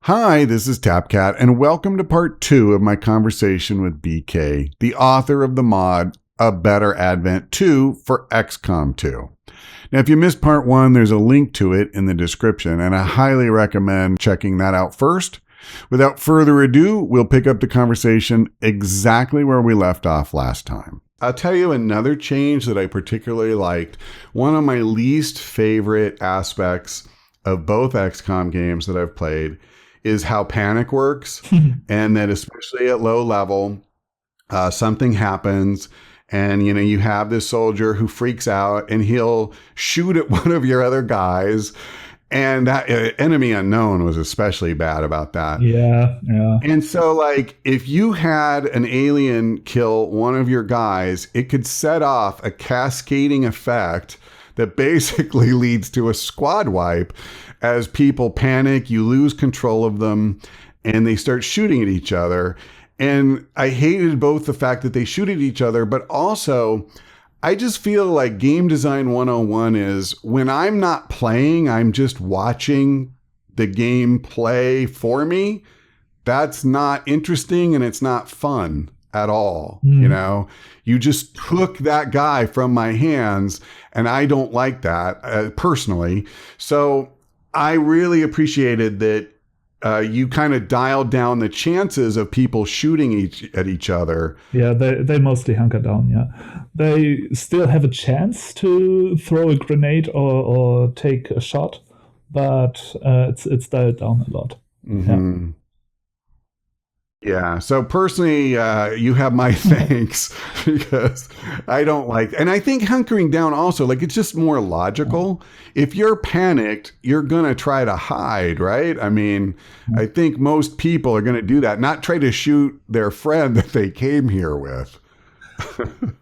Hi, this is TapCat, and welcome to part 2 of my conversation with BK, the author of the mod A Better Advent 2 for XCOM 2. Now, if you missed part 1, there's a link to it in the description, and I highly recommend checking that out first. Without further ado, we'll pick up the conversation exactly where we left off last time. I'll tell you another change that I particularly liked. One of my least favorite aspects of both XCOM games that I've played is how panic works, and that especially at low level, something happens, and you have this soldier who freaks out, and he'll shoot at one of your other guys, and that enemy unknown was especially bad about that. Yeah. And so, if you had an alien kill one of your guys, it could set off a cascading effect that basically leads to a squad wipe. As people panic, you lose control of them, and they start shooting at each other. And I hated both the fact that they shoot at each other, but also I just feel like Game Design 101 is when I'm not playing, I'm just watching the game play for me. That's not interesting, and it's not fun at all. You just took that guy from my hands, and I don't like that personally. So I really appreciated that you kind of dialed down the chances of people shooting at each other. Yeah, they mostly hunker down, yeah. They still have a chance to throw a grenade or take a shot, but it's dialed down a lot. Mm-hmm. Yeah. So personally, you have my thanks because I don't like, and I think hunkering down also, it's just more logical. If you're panicked, you're going to try to hide, right? I mean, I think most people are going to do that, not try to shoot their friend that they came here with.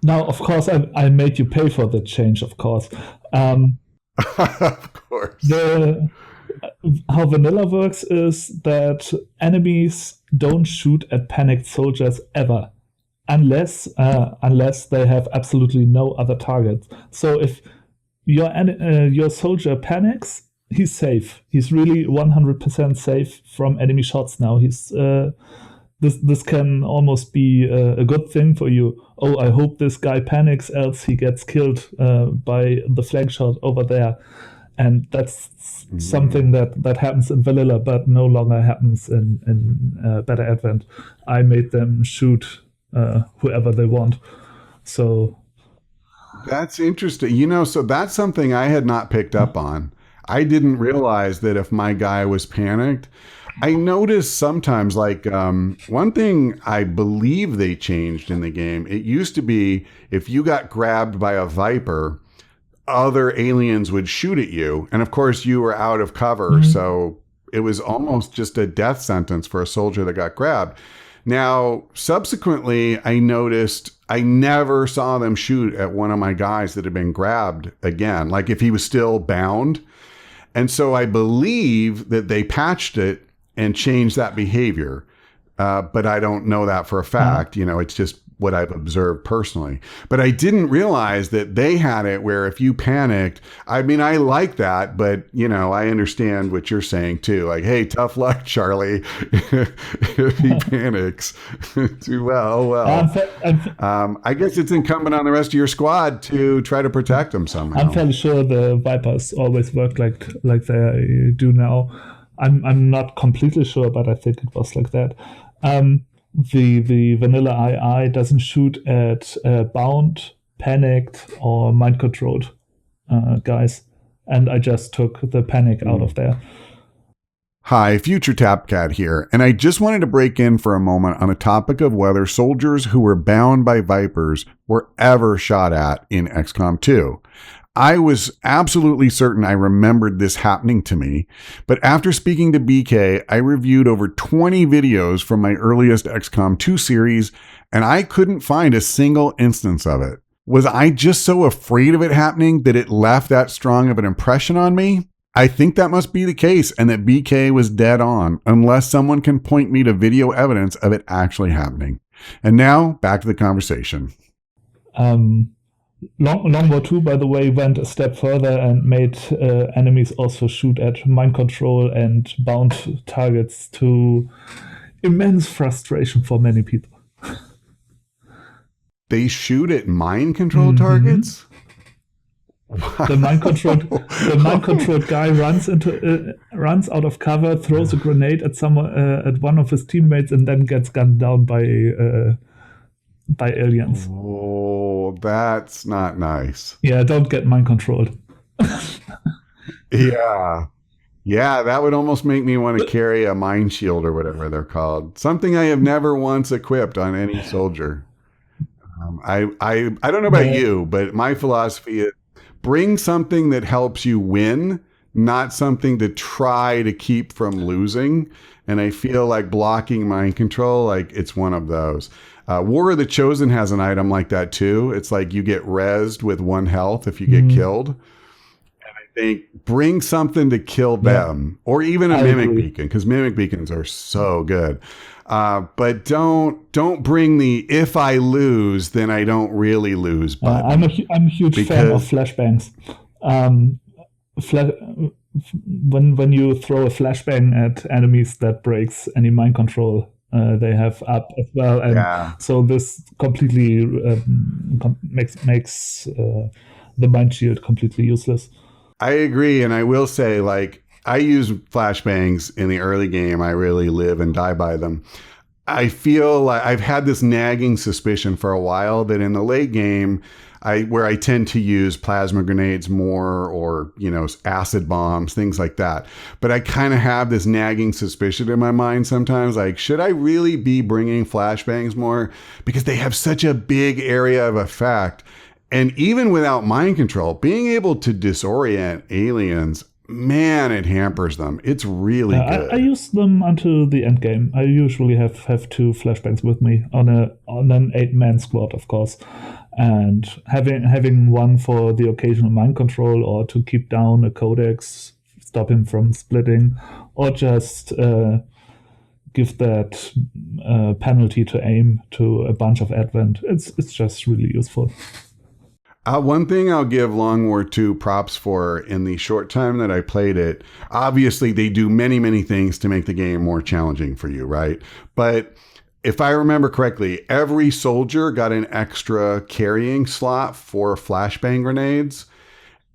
Now, of course, I made you pay for the change, of course. Of course. How vanilla works is that enemies don't shoot at panicked soldiers ever, unless they have absolutely no other targets. So if your soldier panics, he's safe. He's really 100% safe from enemy shots now. This can almost be a good thing for you. Oh, I hope this guy panics, else he gets killed by the flank shot over there. And that's something that happens in vanilla, but no longer happens in Better Advent. I made them shoot whoever they want. So that's interesting. So that's something I had not picked up on. I didn't realize that if my guy was panicked. I noticed sometimes, one thing I believe they changed in the game, it used to be if you got grabbed by a Viper, other aliens would shoot at you. And of course, you were out of cover. Mm-hmm. So it was almost just a death sentence for a soldier that got grabbed. Now, subsequently, I noticed I never saw them shoot at one of my guys that had been grabbed again, like if he was still bound. And so I believe that they patched it and changed that behavior. But I don't know that for a fact. It's just what I've observed personally. But I didn't realize that they had it where if you panicked, I mean, I like that, but I understand what you're saying too. Like, hey, tough luck, Charlie. If he panics, I guess it's incumbent on the rest of your squad to try to protect him somehow. I'm fairly sure the Vipers always work like they do now. I'm not completely sure, but I think it was like that. The vanilla II doesn't shoot at bound, panicked, or mind-controlled guys. And I just took the panic out of there. Hi, Future TapCat here, and I just wanted to break in for a moment on a topic of whether soldiers who were bound by Vipers were ever shot at in XCOM 2. I was absolutely certain I remembered this happening to me, but after speaking to BK, I reviewed over 20 videos from my earliest XCOM 2 series, and I couldn't find a single instance of it. Was I just so afraid of it happening that it left that strong of an impression on me? I think that must be the case, and that BK was dead on, unless someone can point me to video evidence of it actually happening. And now, back to the conversation. Longbow 2, by the way, went a step further and made enemies also shoot at mind control and bound targets, to immense frustration for many people. They shoot at mind control targets? The mind controlled guy runs out of cover, throws a grenade at one of his teammates, and then gets gunned down by aliens. Oh, that's not nice. Yeah, don't get mind controlled. Yeah. Yeah, that would almost make me want to carry a mind shield or whatever they're called. Something I have never once equipped on any soldier. I don't know about you, but my philosophy is bring something that helps you win, not something to try to keep from losing. And I feel like blocking mind control, like it's one of those. War of the Chosen has an item like that too. It's like you get rezzed with 1 health if you get killed. Think bring something to kill them, or even a mimic beacon, because mimic beacons are so good. But don't bring the if I lose, then I don't really lose button. I'm a huge fan of flashbangs. When you throw a flashbang at enemies, that breaks any mind control they have up as well, and so this completely makes the mind shield completely useless. I agree, and I will say, like, I use flashbangs in the early game. I really live and die by them. I feel like I've had this nagging suspicion for a while that in the late game, where I tend to use plasma grenades more, or, acid bombs, things like that. But I kind of have this nagging suspicion in my mind sometimes, like, should I really be bringing flashbangs more? Because they have such a big area of effect. And even without mind control, being able to disorient aliens, man, it hampers them. It's really good. I use them until the end game. I usually have 2 flashbangs with me on an 8-man squad, of course. And having one for the occasional mind control, or to keep down a codex, stop him from splitting, or just give that penalty to aim to a bunch of Advent. It's just really useful. One thing I'll give Long War 2 props for in the short time that I played it, obviously they do many, many things to make the game more challenging for you, right? But if I remember correctly, every soldier got an extra carrying slot for flashbang grenades.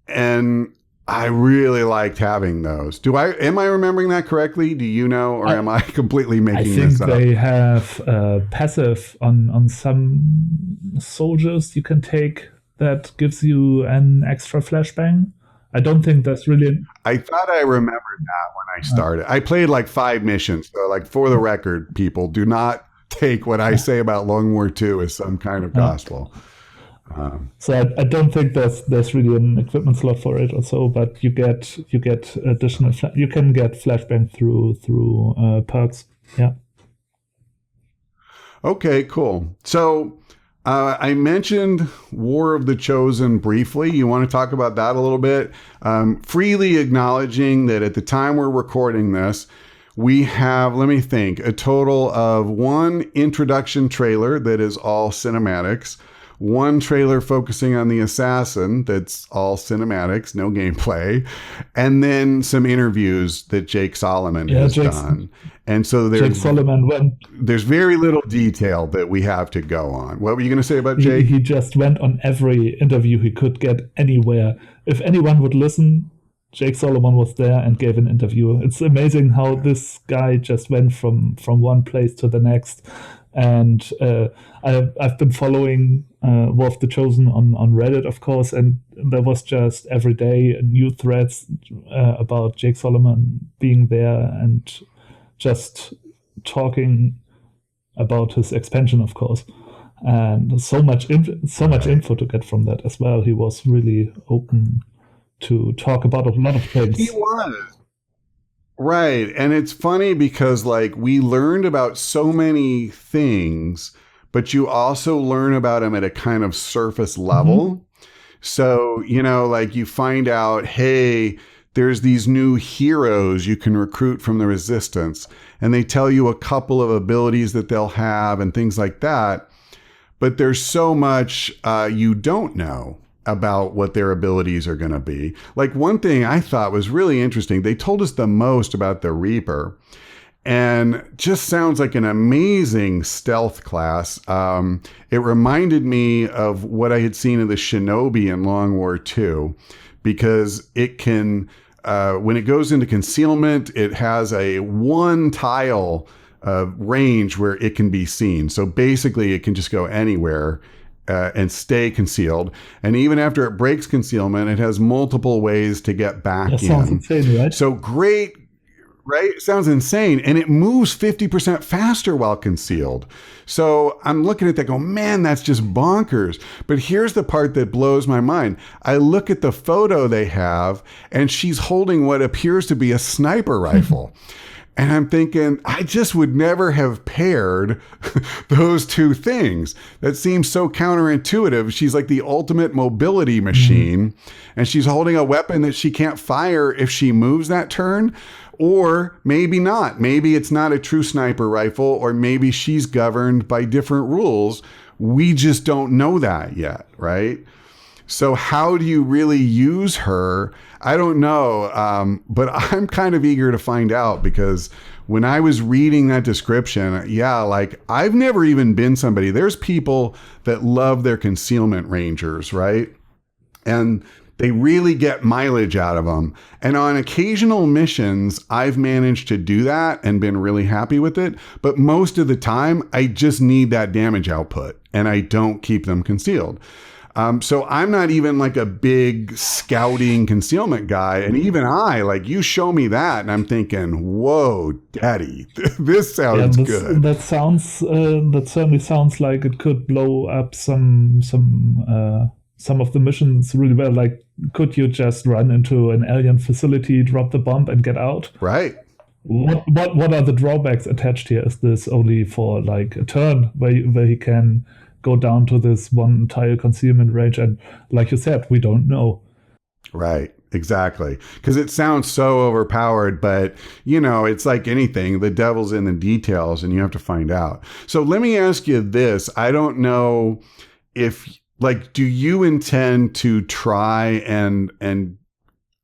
And I really liked having those. Am I remembering that correctly? Do you know, or am I completely making this up? I think they have passive on some soldiers you can take that gives you an extra flashbang. I don't think that's really... I thought I remembered that when I started. I played like 5 missions. So, like, for the record, people, do not take what I say about Long War 2 as some kind of gospel. So I don't think there's really an equipment slot for it or so, but you get additional... you can get flashbang through perks. Yeah. Okay, cool. So... I mentioned War of the Chosen briefly. You want to talk about that a little bit? Freely acknowledging that at the time we're recording this, we have, let me think, a total of 1 introduction trailer that is all cinematics, 1 trailer focusing on the assassin that's all cinematics, no gameplay, and then some interviews that Jake Solomon has done. And so there's very little detail that we have to go on. What were you going to say about Jake? He just went on every interview he could get anywhere. If anyone would listen, Jake Solomon was there and gave an interview. It's amazing how this guy just went from one place to the next. And I've been following War of the Chosen on Reddit, of course, and there was just every day new threads about Jake Solomon being there and just talking about his expansion, of course, and so much info to get from that as well. He was really open to talk about a lot of things. He was. Right. And it's funny because, like, we learned about so many things, but you also learn about him at a kind of surface level. Mm-hmm. So, like, you find out, hey, there's these new heroes you can recruit from the Resistance, and they tell you a couple of abilities that they'll have and things like that. but there's so much you don't know about what their abilities are going to be. Like one thing I thought was really interesting, they told us the most about the Reaper, and just sounds like an amazing stealth class. It reminded me of what I had seen in the Shinobi in Long War II, because it can, when it goes into concealment, it has a one tile range where it can be seen. So basically it can just go anywhere and stay concealed. And even after it breaks concealment, it has multiple ways to get back in. Sounds insane, right? So great, right? It sounds insane. And it moves 50% faster while concealed. So I'm looking at that go, man, that's just bonkers. But here's the part that blows my mind. I look at the photo they have, and she's holding what appears to be a sniper rifle. And I'm thinking, I just would never have paired those two things. That seems so counterintuitive. She's like the ultimate mobility machine, and she's holding a weapon that she can't fire if she moves that turn. Or maybe not. Maybe it's not a true sniper rifle, or maybe she's governed by different rules. We just don't know that yet, right? So how do you really use her? I don't know, but I'm kind of eager to find out, because when I was reading that description, yeah, like I've never even been somebody. There's people that love their concealment rangers, right? And they really get mileage out of them. And on occasional missions, I've managed to do that and been really happy with it. But most of the time, I just need that damage output, and I don't keep them concealed. So I'm not even like a big scouting concealment guy. And even like, you show me that and I'm thinking, whoa, daddy, this sounds good. That certainly sounds like it could blow up some of the missions really well. Like, could you just run into an alien facility, drop the bomb, and get out? Right. What are the drawbacks attached here? Is this only for like a turn where he can go down to this one tile concealment range? And like you said, we don't know. Right. Exactly. Because it sounds so overpowered, but it's like anything, the devil's in the details, and you have to find out. So let me ask you this. I don't know if, like, do you intend to try and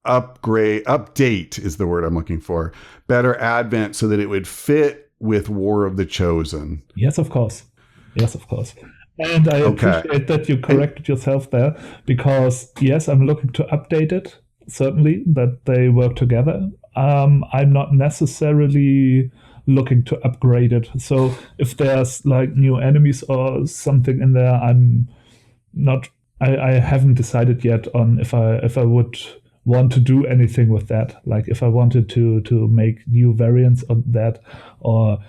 update is the word I'm looking for, Better Advent, so that it would fit with War of the Chosen? Yes, of course. And I appreciate that you corrected yourself there, because yes, I'm looking to update it, certainly, that they work together. I'm not necessarily looking to upgrade it. So if there's like new enemies or something in there, I haven't decided yet on if I would want to do anything with that. Like if I wanted to make new variants on that, or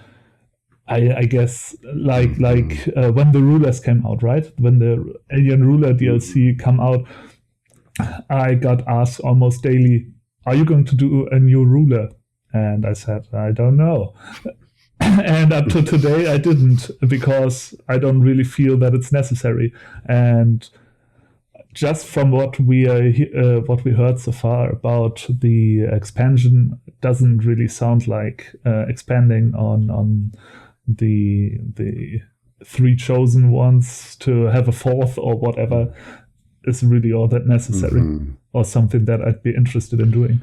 I guess like when the rulers came out, right? When the Alien Ruler DLC come out, I got asked almost daily, are you going to do a new ruler? And I said, I don't know. And up to today, I didn't, because I don't really feel that it's necessary. And just from what we heard so far about the expansion, it doesn't really sound like expanding on the three chosen ones to have a fourth or whatever is really all that necessary, or something that I'd be interested in doing.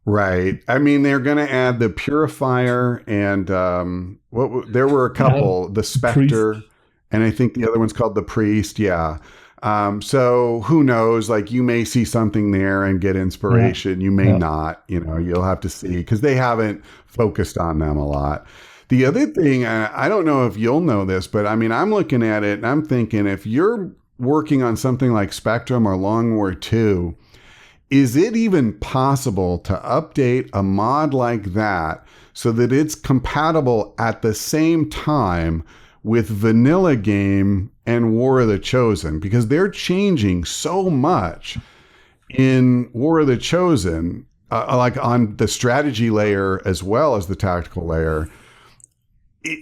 Right. I mean, they're going to add the Purifier and there were a couple, the Spectre, Priest. And I think the other one's called the Priest. Yeah. So who knows? Like, you may see something there and get inspiration. You may not. You'll have to see, because they haven't focused on them a lot. The other thing, I don't know if you'll know this, but I mean, I'm looking at it and I'm thinking, if you're working on something like Spectrum or Long War II, is it even possible to update a mod like that so that it's compatible at the same time with vanilla game and War of the Chosen? Because they're changing so much in War of the Chosen, like on the strategy layer as well as the tactical layer.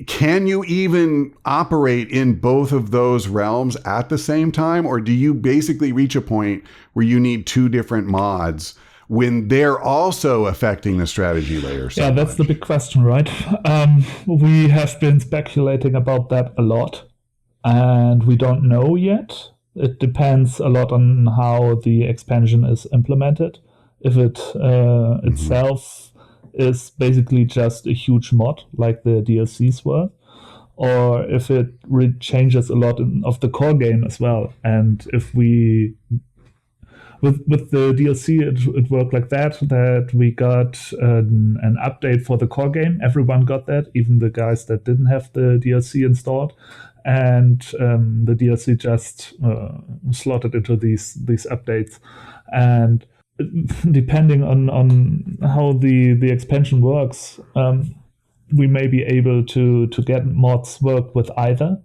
Can you even operate in both of those realms at the same time? Or do you basically reach a point where you need two different mods when they're also affecting the strategy layer so that's the big question, right? We have been speculating about that a lot. and we don't know yet. It depends a lot on how the expansion is implemented. If it itself is basically just a huge mod like the DLCs were, or if it changes a lot of the core game as well. And if we with the DLC, it worked like that we got an update for the core game. Everyone got that, even the guys that didn't have the DLC installed. And the DLC just slotted into these updates. And depending on how the expansion works, we may be able to get mods work with either.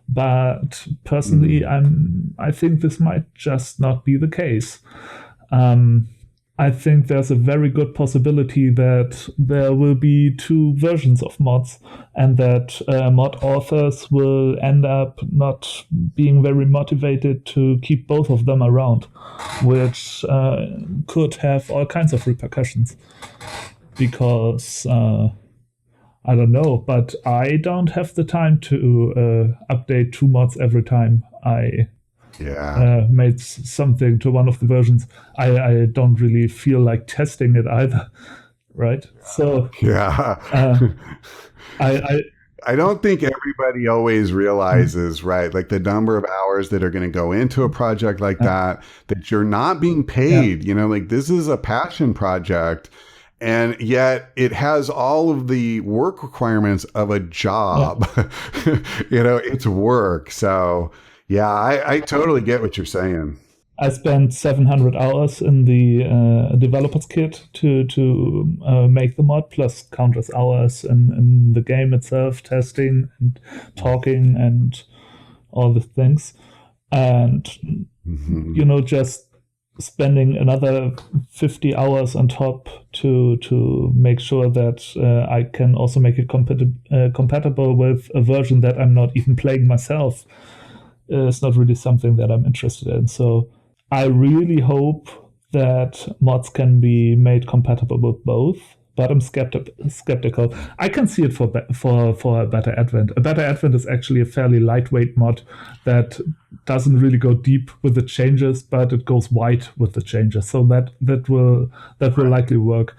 But personally, I think this might just not be the case. I think there's a very good possibility that there will be two versions of mods, and that mod authors will end up not being very motivated to keep both of them around, which could have all kinds of repercussions. Because I don't know, but I don't have the time to update two mods every time I made something to one of the versions. I don't really feel like testing it either, right? So I don't think everybody always realizes, right? Like the number of hours that are going to go into a project like that you're not being paid. You know, like this is a passion project. And yet it has all of the work requirements of a job. You know, it's work. So, yeah, I totally get what you're saying. I spent 700 hours in the developer's kit to make the mod, plus countless hours in the game itself, testing and talking and all the things. And, you know, just spending another 50 hours on top to make sure that I can also make it compatible with a version that I'm not even playing myself is not really something that I'm interested in. So I really hope that mods can be made compatible with both, but I'm skeptical. I can see it for a Better Advent. A Better Advent is actually a fairly lightweight mod that doesn't really go deep with the changes, but it goes wide with the changes. So that will likely work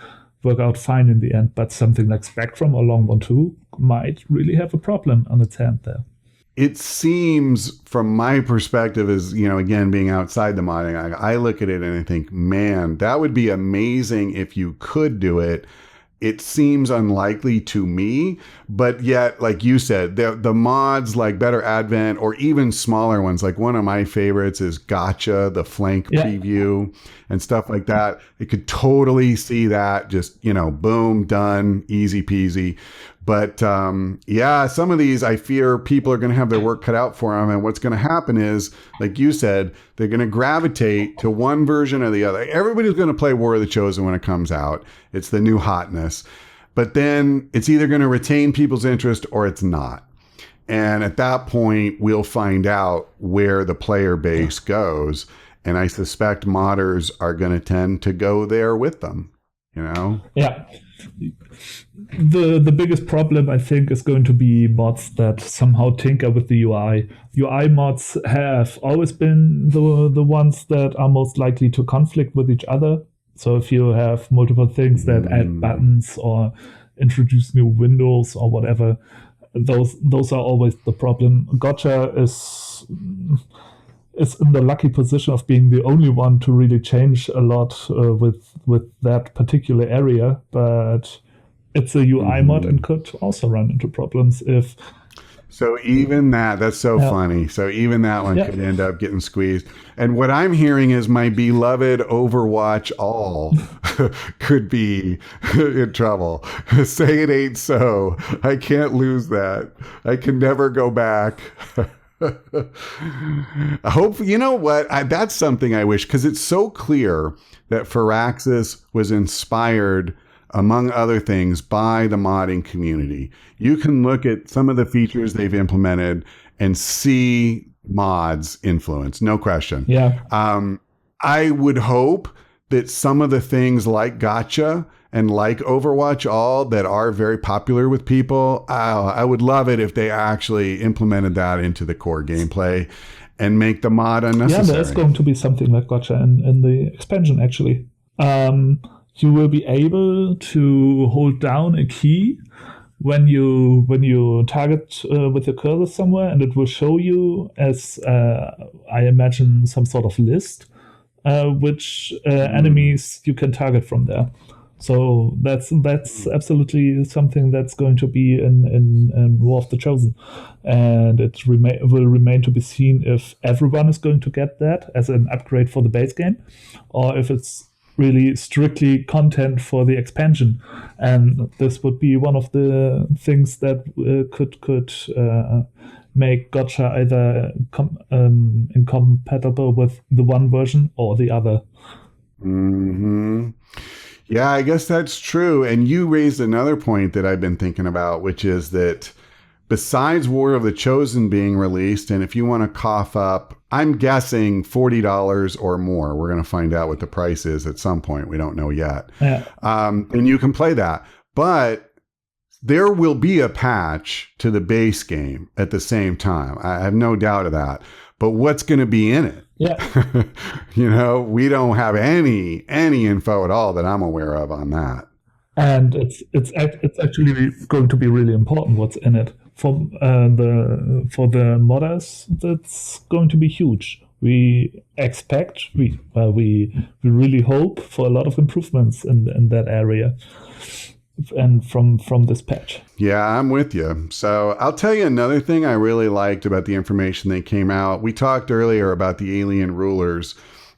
out fine in the end. But something like Spectrum or Longbourn 2 might really have a problem on its hand there. It seems, from my perspective, as you know, again, being outside the modding, I look at it and I think, man, that would be amazing if you could do it. It seems unlikely to me, but yet, like you said, the mods like Better Advent or even smaller ones, like one of my favorites is Gotcha, the flank preview and stuff like that. You could totally see that just, you know, boom, done, easy peasy. But some of these, I fear people are going to have their work cut out for them. And what's going to happen is, like you said, they're going to gravitate to one version or the other. Everybody's going to play War of the Chosen when it comes out. It's the new hotness. But then it's either going to retain people's interest or it's not. And at that point, we'll find out where the player base goes. And I suspect modders are going to tend to go there with them, you know? Yeah. The biggest problem, I think, is going to be mods that somehow tinker with the UI. UI mods have always been the ones that are most likely to conflict with each other. So if you have multiple things that add buttons or introduce new windows or whatever, those are always the problem. Gotcha is in the lucky position of being the only one to really change a lot with that particular area, but it's a UI mod and could also run into problems if... So even that's so funny. So even that one could end up getting squeezed. And what I'm hearing is my beloved Overwatch All could be in trouble. Say it ain't so. I can't lose that. I can never go back. I hope, you know what? That's something I wish, because it's so clear that Firaxis was inspired, among other things, by the modding community. You can look at some of the features they've implemented and see mods influence, no question. Yeah. I would hope that some of the things like Gacha and like Overwatch all that are very popular with people, I would love it if they actually implemented that into the core gameplay and make the mod unnecessary. Yeah, there's going to be something like Gacha in the expansion, actually. You will be able to hold down a key when you target with your cursor somewhere, and it will show you, as I imagine, some sort of list which enemies you can target from there. So that's absolutely something that's going to be in War of the Chosen, and it will remain to be seen if everyone is going to get that as an upgrade for the base game, or if it's really strictly content for the expansion. And this would be one of the things that could make Gacha either incompatible with the one version or the other. Mm-hmm. Yeah, I guess that's true. And you raised another point that I've been thinking about, which is that besides War of the Chosen being released, and if you want to cough up, I'm guessing $40 or more. We're going to find out what the price is at some point. We don't know yet. Yeah. And you can play that. But there will be a patch to the base game at the same time. I have no doubt of that. But what's going to be in it? Yeah. We don't have any info at all that I'm aware of on that. And it's actually going to be really important what's in it. For the modders, that's going to be huge. We expect, we really hope for a lot of improvements in that area, and from this patch. Yeah, I'm with you. So I'll tell you another thing I really liked about the information that came out. We talked earlier about the alien rulers,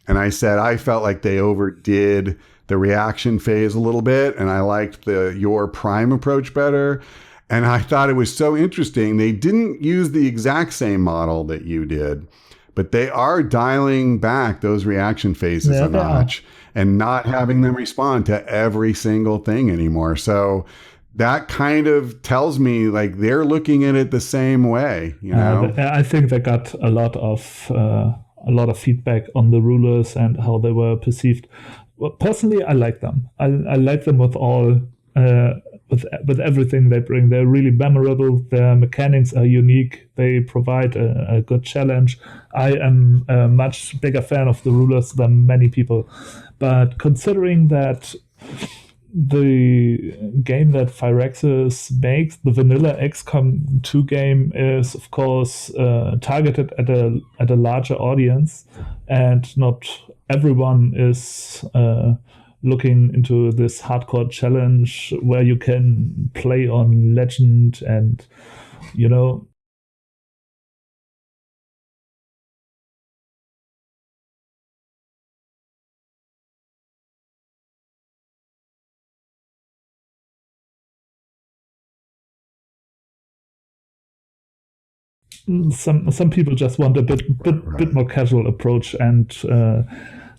and I said I felt like they overdid the reaction phase a little bit, and I liked your prime approach better. And I thought it was so interesting. They didn't use the exact same model that you did, but they are dialing back those reaction phases a notch and not having them respond to every single thing anymore. So that kind of tells me like they're looking at it the same way. I think they got a lot of feedback on the rulers and how they were perceived. Well, personally, I like them. I like them with all. With everything they bring. They're really memorable. Their mechanics are unique. They provide a good challenge. I am a much bigger fan of the rulers than many people. But considering that the game that Firaxis makes, the vanilla XCOM 2 game, is of course targeted at a larger audience, and not everyone is looking into this hardcore challenge where you can play on legend and some people just want a bit more casual approach, and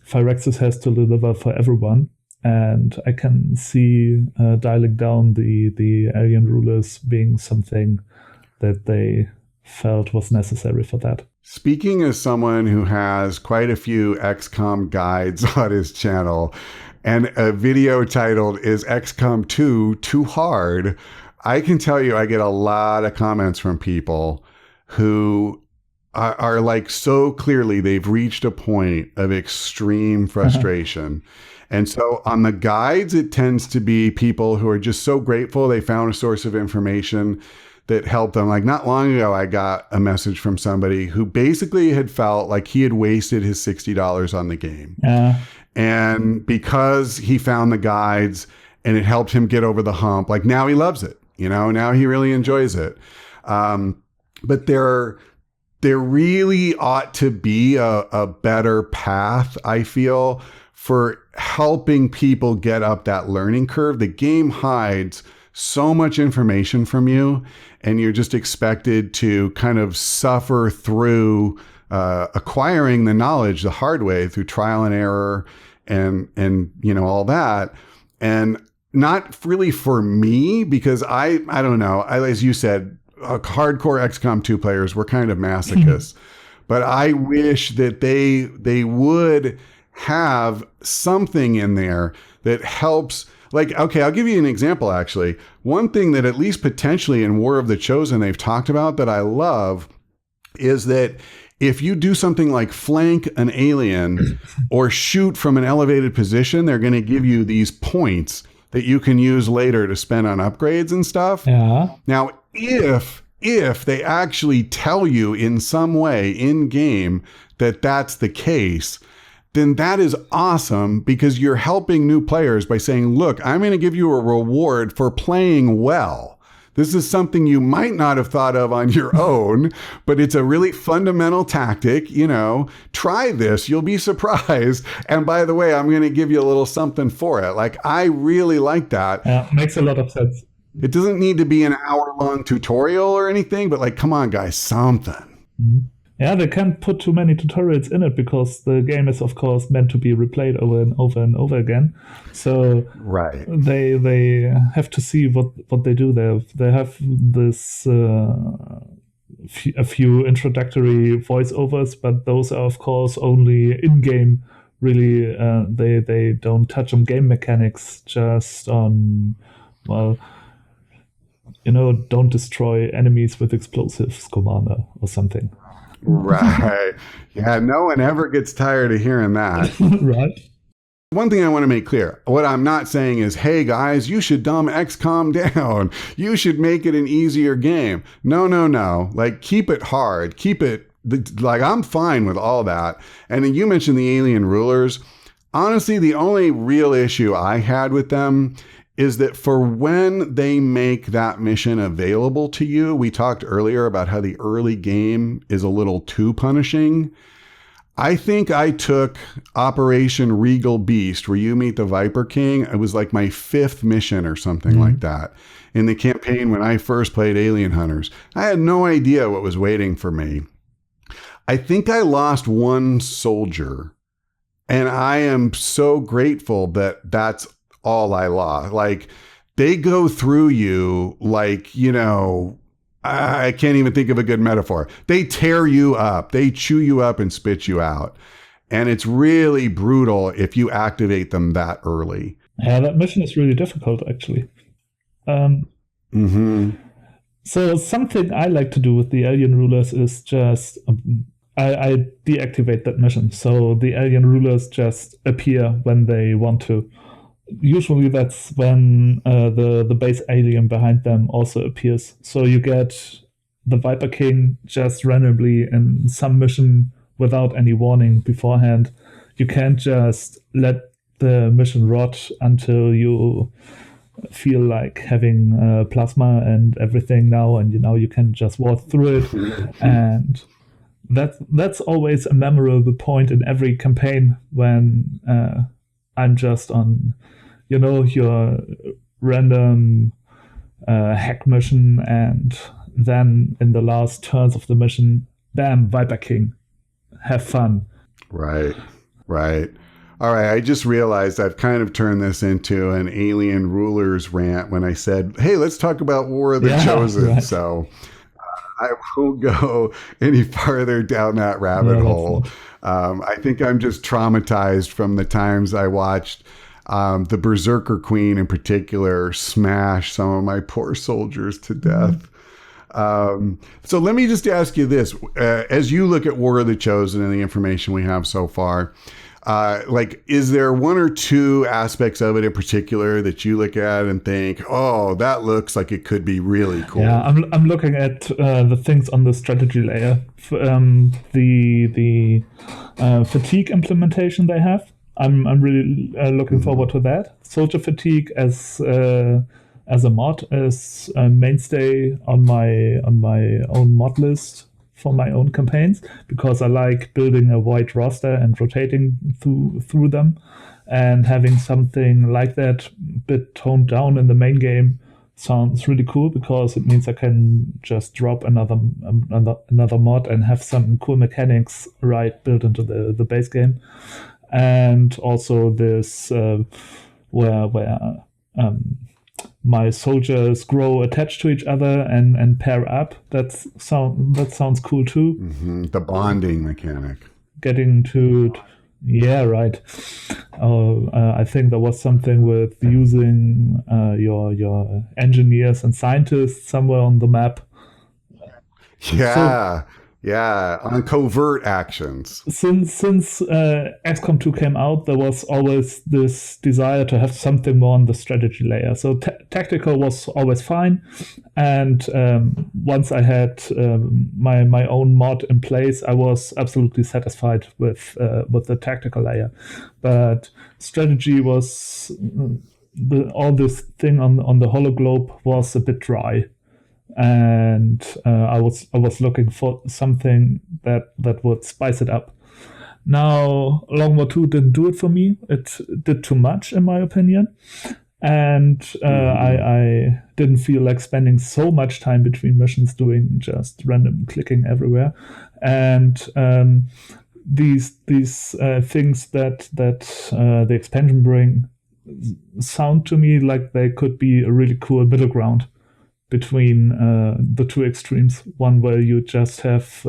Firaxis has to deliver for everyone. And I can see dialing down the alien rulers being something that they felt was necessary for that. Speaking as someone who has quite a few XCOM guides on his channel, and a video titled "Is XCOM 2 Too Hard?" I can tell you I get a lot of comments from people who are like so clearly they've reached a point of extreme frustration. And so on the guides, it tends to be people who are just so grateful they found a source of information that helped them. Like not long ago, I got a message from somebody who basically had felt like he had wasted his $60 on the game. And because he found the guides and it helped him get over the hump, like now he loves it, now he really enjoys it. But there really ought to be a better path, I feel, for helping people get up that learning curve. The game hides so much information from you, and you're just expected to kind of suffer through acquiring the knowledge the hard way through trial and error and all that. And not really for me, because I don't know, as you said, hardcore XCOM 2 players were kind of masochists. But I wish that they would have something in there that helps. Like, okay, I'll give you an example, actually. One thing that at least potentially in War of the Chosen they've talked about that I love is that if you do something like flank an alien or shoot from an elevated position, they're going to give you these points that you can use later to spend on upgrades and stuff. Yeah. Now, if they actually tell you in some way in game that that's the case, then that is awesome because you're helping new players by saying, look, I'm going to give you a reward for playing well. This is something you might not have thought of on your own, but it's a really fundamental tactic. You know, try this. You'll be surprised. And by the way, I'm going to give you a little something for it. Like, I really like that. Yeah, makes a lot of sense. It doesn't need to be an hour-long tutorial or anything, but like, come on, guys, something. Mm-hmm. Yeah, they can't put too many tutorials in it because the game is, of course, meant to be replayed over and over and over again. So right, they have to see what they do there. They have this a few introductory voiceovers, but those are, of course, only in-game. Really, they don't touch on game mechanics, just on, well, you know, don't destroy enemies with explosives, Commander, or something. Right. Yeah, no one ever gets tired of hearing that. Right. One thing I want to make clear, what I'm not saying is, hey guys, you should dumb XCOM down. You should make it an easier game. No. Like, keep it hard. Keep it, like, I'm fine with all that. And then you mentioned the alien rulers. Honestly, the only real issue I had with them is that for when they make that mission available to you, we talked earlier about how the early game is a little too punishing. I think I took Operation Regal Beast, where you meet the Viper King. It was like my 5th mission or something like that in the campaign when I first played Alien Hunters. I had no idea what was waiting for me. I think I lost one soldier, and I am so grateful that that's all I lost. Like, they go through you like, you know, I can't even think of a good metaphor. They tear you up, they chew you up and spit you out. And it's really brutal if you activate them that early. Yeah, that mission is really difficult, actually. So something I like to do with the alien rulers is just I deactivate that mission. So the alien rulers just appear when they want to. Usually that's when the base alien behind them also appears. So you get the Viper King just randomly in some mission without any warning beforehand. You can't just let the mission rot until you feel like having plasma and everything now, and you can just walk through it. And that's always a memorable point in every campaign when I'm just on your random hack mission, and then in the last turns of the mission, bam, Viper King, have fun. Right. All right, I just realized I've kind of turned this into an alien rulers rant when I said, hey, let's talk about War of the Chosen. Right. So I won't go any farther down that rabbit hole. I think I'm just traumatized from the times I watched the Berserker Queen in particular smash some of my poor soldiers to death. So let me just ask you this. As you look at War of the Chosen and the information we have so far, is there one or two aspects of it in particular that you look at and think, oh, that looks like it could be really cool? Yeah, I'm looking at the things on the strategy layer. The fatigue implementation they have. I'm really looking forward to that. Soldier fatigue as a mod is a mainstay on my own mod list for my own campaigns, because I like building a wide roster and rotating through them, and having something like that bit toned down in the main game sounds really cool, because it means I can just drop another mod and have some cool mechanics built into the base game. And also this where my soldiers grow attached to each other and pair up. That sounds cool too. The bonding mechanic. Getting to Yeah, right. I think there was something with using your engineers and scientists somewhere on the map. So Yeah, yeah, on covert actions. since XCOM 2 came out, there was always this desire to have something more on the strategy layer. So tactical was always fine, and once I had my own mod in place, I was absolutely satisfied with the tactical layer. But strategy was all this thing on the Hologlobe was a bit dry, and I was looking for something that would spice it up. Now, Long War 2 didn't do it for me. It did too much, in my opinion. And I didn't feel like spending so much time between missions doing just random clicking everywhere. And these things that the expansion bring sound to me like they could be a really cool middle ground between the two extremes. One where you just have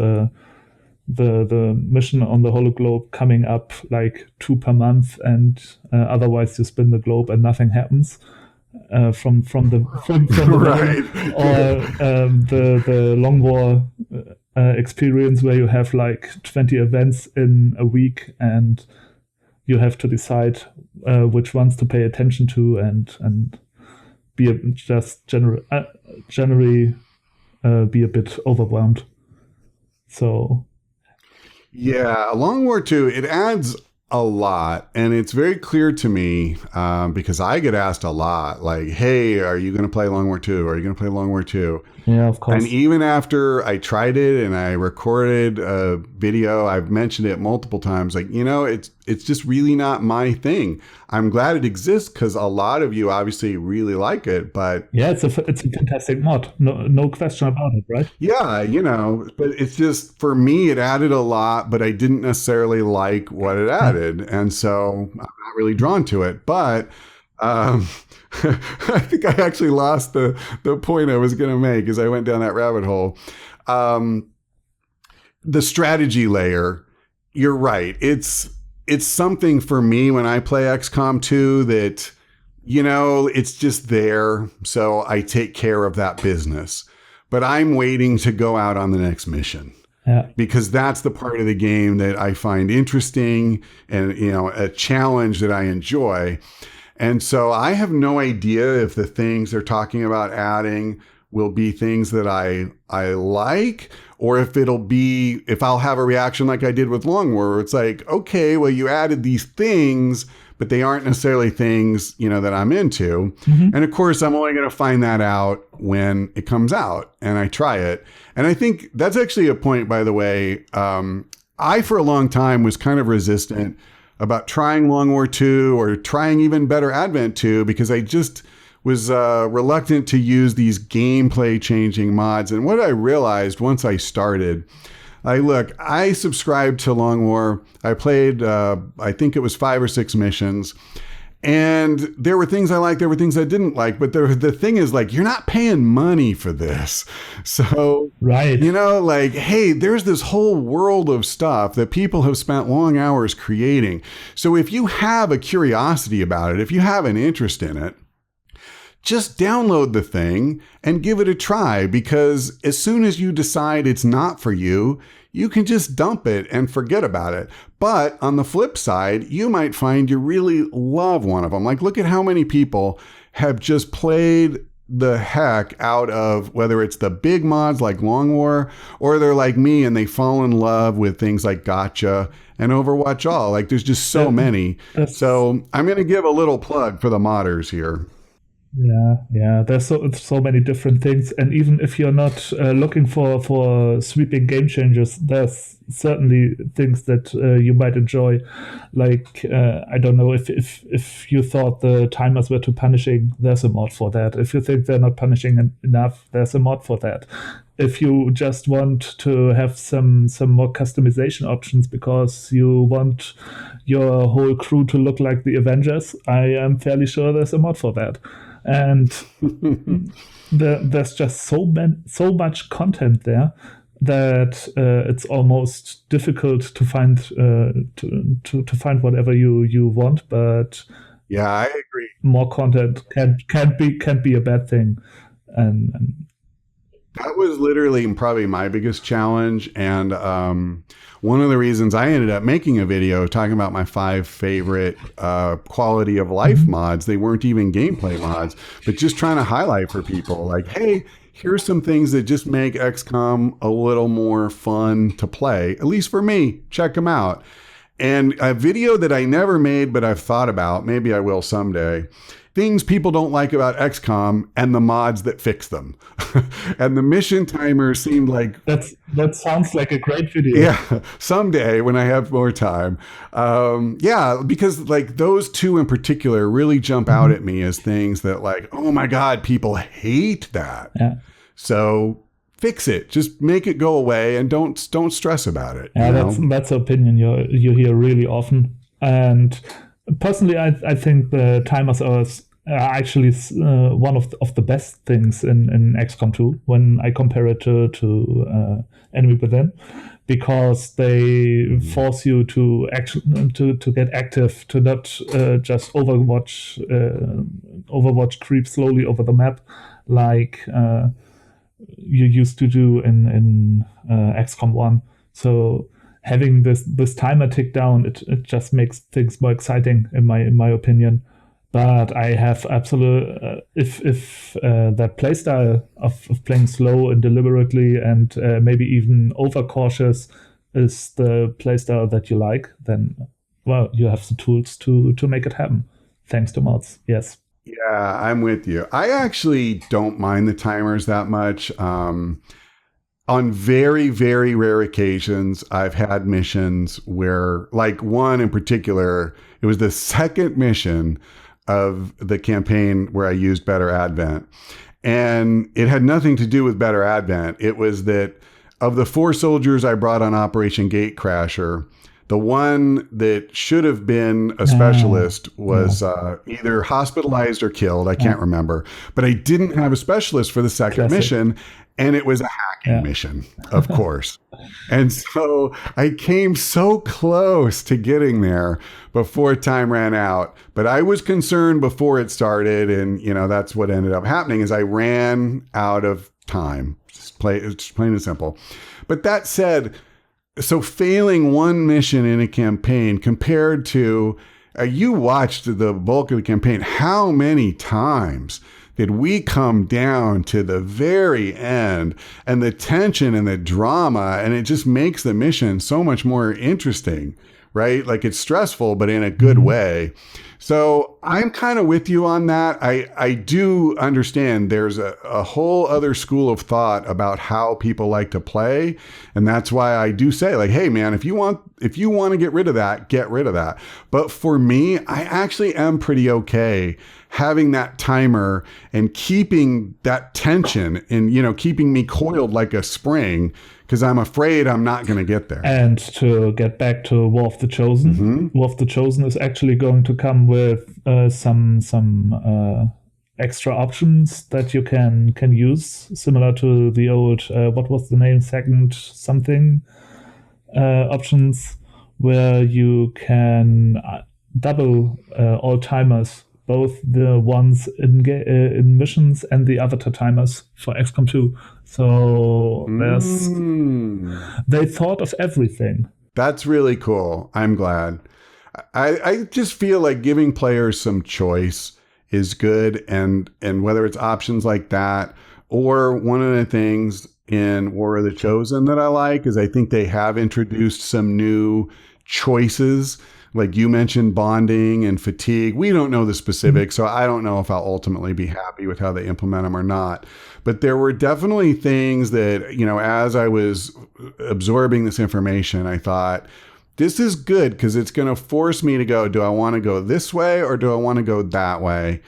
the mission on the Hologlobe coming up like 2 per month, and otherwise you spin the globe and nothing happens from the Right. or the Long War experience where you have like 20 events in a week and you have to decide which ones to pay attention to and be just generally be a bit overwhelmed. So Yeah, Long War 2, it adds a lot. And it's very clear to me because I get asked a lot, like, hey, are you going to play Long War 2? Are you going to play Long War 2? yeah, of course. And even after I tried it and I recorded a video, I've mentioned it multiple times, like, it's just really not my thing. I'm glad it exists because a lot of you obviously really like it, but yeah, it's a fantastic mod. No question about it, right? yeah, but it's just, for me, it added a lot, but I didn't necessarily like what it added. And so I'm not really drawn to it. But I think I actually lost the point I was going to make as I went down that rabbit hole. The strategy layer, you're right. It's something for me when I play XCOM 2 that, it's just there. So I take care of that business. But I'm waiting to go out on the next mission. Yeah. Because that's the part of the game that I find interesting and, a challenge that I enjoy. And so I have no idea if the things they're talking about adding will be things that I like, or if I'll have a reaction like I did with Long War, where it's like, okay, well, you added these things, but they aren't necessarily things, that I'm into. Mm-hmm. And of course, I'm only going to find that out when it comes out and I try it. And I think that's actually a point, by the way. I, for a long time, was kind of resistant about trying Long War 2 or trying even better Advent 2 because I just was reluctant to use these gameplay changing mods. And what I realized once I started, I subscribed to Long War. I played, I think it was 5 or 6 missions. And there were things I liked, there were things I didn't like. But the thing is, like, you're not paying money for this. So, right. Hey, there's this whole world of stuff that people have spent long hours creating. So if you have a curiosity about it, if you have an interest in it, just download the thing and give it a try, because as soon as you decide it's not for you, you can just dump it and forget about it. But on the flip side, you might find you really love one of them. Like, look at how many people have just played the heck out of, whether it's the big mods like Long War, or they're like me and they fall in love with things like Gotcha and Overwatch All. Like, there's just so many. So I'm going to give a little plug for the modders here. Yeah. There's so many different things, and even if you're not looking for sweeping game changers, there's certainly things that you might enjoy. Like I don't know, if you thought the timers were too punishing, there's a mod for that. If you think they're not punishing enough, there's a mod for that. If you just want to have some more customization options because you want your whole crew to look like the Avengers, I am fairly sure there's a mod for that. And there's just so much content there. that it's almost difficult to find to find whatever you want, but Yeah, I agree. more content can't be a bad thing. And That was literally probably my biggest challenge. And one of the reasons I ended up making a video talking about my 5 favorite quality of life mods, they weren't even gameplay mods, but just trying to highlight for people like, hey, here's some things that just make XCOM a little more fun to play, at least for me. Check them out. And a video that I never made, but I've thought about, maybe I will someday, things people don't like about XCOM and the mods that fix them. And the mission timer seemed like... that sounds like a great video. Yeah, someday when I have more time. Yeah, because like those 2 in particular really jump out at me as things that like, oh my God, people hate that. Yeah. So fix it. Just make it go away and don't stress about it. Yeah, that's an opinion you hear really often. And personally, I think the timers are actually one of the best things in XCOM 2 when I compare it to Enemy Within, because they force you to get active, to not just overwatch creep slowly over the map like you used to do in XCOM 1. So having this timer tick down, it just makes things more exciting in my opinion. But I have absolute if that playstyle of playing slow and deliberately and maybe even overcautious is the playstyle that you like, then well, you have the tools to make it happen. Thanks to mods, yes. Yeah, I'm with you. I actually don't mind the timers that much. On very, very rare occasions, I've had missions where, like one in particular, it was the second mission of the campaign where I used Better Advent. And it had nothing to do with Better Advent. It was that of the 4 soldiers I brought on Operation Gatecrasher, the one that should have been a specialist was either hospitalized or killed. I can't remember. But I didn't have a specialist for the second mission, and it was a hacking mission, of course. And so I came so close to getting there before time ran out. But I was concerned before it started, and that's what ended up happening is I ran out of time. It's plain and simple. But that said, so failing one mission in a campaign compared to, you watched the bulk of the campaign, how many times did we come down to the very end and the tension and the drama, and it just makes the mission so much more interesting, right? Like it's stressful, but in a good way. So I'm kind of with you on that. I do understand there's a whole other school of thought about how people like to play. And that's why I do say like, hey man, if you want to get rid of that, get rid of that. But for me, I actually am pretty okay having that timer and keeping that tension and, keeping me coiled like a spring, because I'm afraid I'm not going to get there. And to get back to War of the Chosen, War of the Chosen is actually going to come with some extra options that you can use, similar to the old, what was the name, second something options, where you can double all timers, both the ones in missions and the avatar timers for XCOM 2. So they thought of everything. That's really cool. I'm glad. I just feel like giving players some choice is good, and whether it's options like that or one of the things in War of the Chosen that I like is I think they have introduced some new choices. Like you mentioned bonding and fatigue. We don't know the specifics, so I don't know if I'll ultimately be happy with how they implement them or not. But there were definitely things that, as I was absorbing this information, I thought, this is good because it's going to force me to go, do I want to go this way or do I want to go that way?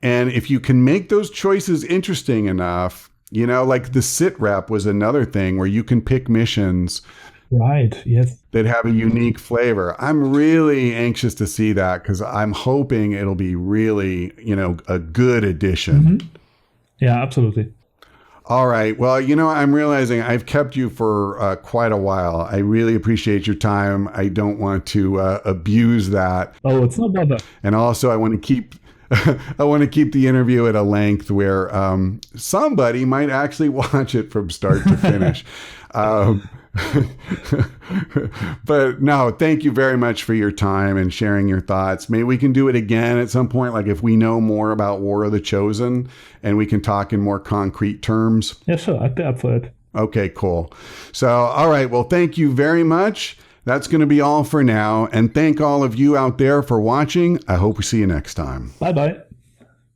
And if you can make those choices interesting enough, like the sit rep was another thing where you can pick missions. Right, yes. That have a unique flavor. I'm really anxious to see that because I'm hoping it'll be really, a good addition. Yeah, absolutely. All right. Well, I'm realizing I've kept you for quite a while. I really appreciate your time. I don't want to abuse that. Oh, it's no bother. And also, I want to keep I want to keep the interview at a length where somebody might actually watch it from start to finish. But no, thank you very much for your time and sharing your thoughts. Maybe we can do it again at some point, like if we know more about War of the Chosen and we can talk in more concrete terms. Yeah, sure. I'd be up for it. Okay, cool. So, all right. Well, thank you very much. That's going to be all for now. And thank all of you out there for watching. I hope we see you next time. Bye-bye.